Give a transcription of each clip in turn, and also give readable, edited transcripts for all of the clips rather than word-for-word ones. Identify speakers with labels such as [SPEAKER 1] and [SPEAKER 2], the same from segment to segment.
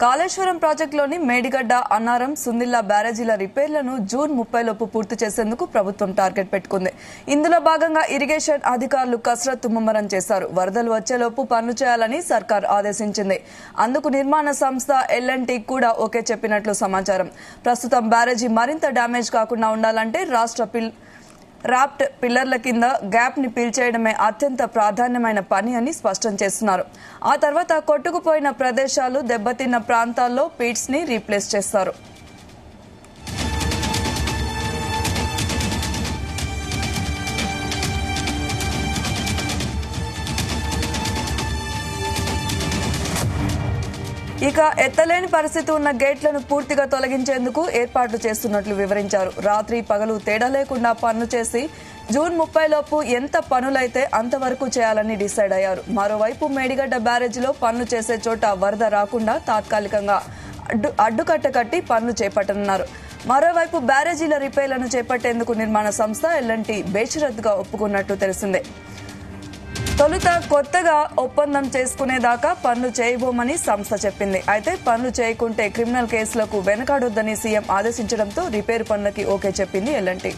[SPEAKER 1] Kaleshwaram ప్రాజెక్టులోని Medigadda, Annaram, Sundilla బ్యారేజీల రిపేర్లను June 30 లోపు పూర్తి చేసేందుకు ప్రభుత్వం టార్గెట్ పెట్టుకుంది. ఇందులో భాగంగా ఇరిగేషన్ అధికారులు కసరత్తు ముమ్మరం చేశారు. వరదలు వచ్చేలోపు పనులు చేయాలని సర్కార్ ఆదేశించింది. అందుకు నిర్మాణ సంస్థ L&T కూడా ఓకే చెప్పినట్లు సమాచారం. ప్రస్తుతం బ్యారేజీ మరింత డ్యామేజ్ కాకుండా ఉండాలంటే రాప్ట్ పిల్లర్ల కింద గ్యాప్ ని పీల్చేయడమే అత్యంత ప్రాధాన్యమైన పని అని స్పష్టం చేస్తున్నారు. ఆ తర్వాత కొట్టుకుపోయిన ప్రదేశాలు, దెబ్బతిన్న ప్రాంతాల్లో పీట్స్ ని రీప్లేస్ చేస్తారు. ఇక ఎత్తలేని పరిస్థితి ఉన్న గేట్లను పూర్తిగా తొలగించేందుకు ఏర్పాట్లు చేస్తున్నట్లు వివరించారు. రాత్రి పగలు తేడా లేకుండా పనులు చేసి జూన్ 30 లోపు ఎంత పనులైతే అంతవరకు చేయాలని డిసైడ్ అయ్యారు. మరోవైపు మేడిగడ్డ బ్యారేజీలో పనులు చేసే చోట వరద రాకుండా తాత్కాలికంగా అడ్డుకట్ట కట్టి పనులు చేపట్టనున్నారు. మరోవైపు బ్యారేజీల రిపేర్లను చేపట్టేందుకు నిర్మాణ సంస్థ L&T బేషరతుగా ఒప్పుకున్నట్టు తెలిసిందే. తొలుత కొత్తగా ఒప్పందం చేసుకునేదాకా పనులు చేయబోమని సంస్థ చెప్పింది. అయితే పనులు చేయకుంటే క్రిమినల్ కేసులకు వెనకాడొద్దని సీఎం ఆదేశించడంతో రిపేరు పనులకి ఓకే చెప్పింది L&T.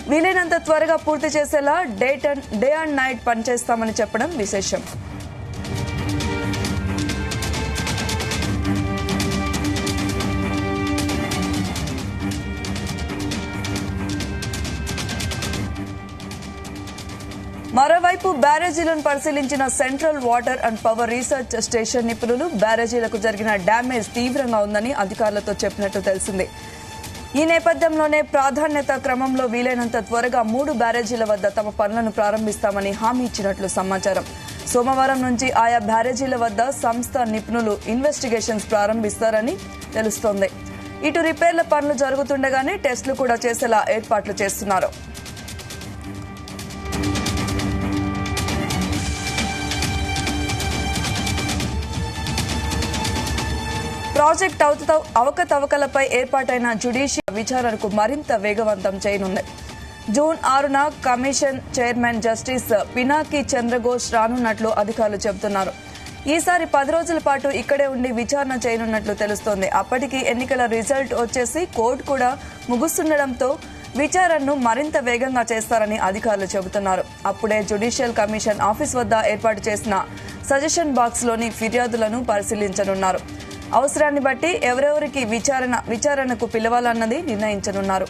[SPEAKER 1] వీలైనంత త్వరగా పూర్తి చేసేలా డే అండ్ నైట్ పనిచేస్తామని చెప్పడం విశేషం. మరోవైపు బ్యారేజీలను పరిశీలించిన central water and power research station నిపుణులు బ్యారేజీలకు జరిగిన డ్యామేజ్ తీవ్రంగా ఉందని అధికారులతో చెప్పినట్టు తెలిసింది. ఈ నేపథ్యంలోనే ప్రాధాన్యత క్రమంలో వీలైనంత త్వరగా 3 బ్యారేజీల వద్ద తమ పనులను ప్రారంభిస్తామని హామీ ఇచ్చినట్లు సమాచారం. సోమవారం నుంచి ఆయా బ్యారేజీల వద్ద సంస్థ నిపుణులు ఇన్వెస్టిగేషన్స్ ప్రారంభిస్తారని తెలుస్తోంది. ఇటు రిపేర్ల పనులు జరుగుతుండగానే టెస్టులు కూడా చేసేలా ఏర్పాట్లు చేస్తున్నారు. ప్రాజెక్ట్ అవకతవకలపై ఏర్పాటైన జ్యుడిషియల్ విచారణకు మరింత వేగవంతం చేయనుంది. జూన్ 6న commission chairman justice Pinaki Chandra Ghose రానున్నట్లు అధికారులు చెబుతున్నారు. ఈసారి 10 రోజుల పాటు ఇక్కడే ఉండి విచారణ చేయనున్నట్లు తెలుస్తోంది. అప్పటికి ఎన్నికల రిజల్ట్ వచ్చేసి కోర్టు కూడా ముగుస్తుండటంతో విచారణను మరింత వేగంగా చేస్తారని అధికారులు చెబుతున్నారు. అప్పుడే జ్యుడిషియల్ కమిషన్ ఆఫీస్ వద్ద ఏర్పాటు చేసిన సజెషన్ బాక్స్ లోని ఫిర్యాదులను పరిశీలించనున్నారు. అవసరాన్ని బట్టి ఎవరెవరికి విచారణకు పిలవాలన్నది నిర్ణయించనున్నారు.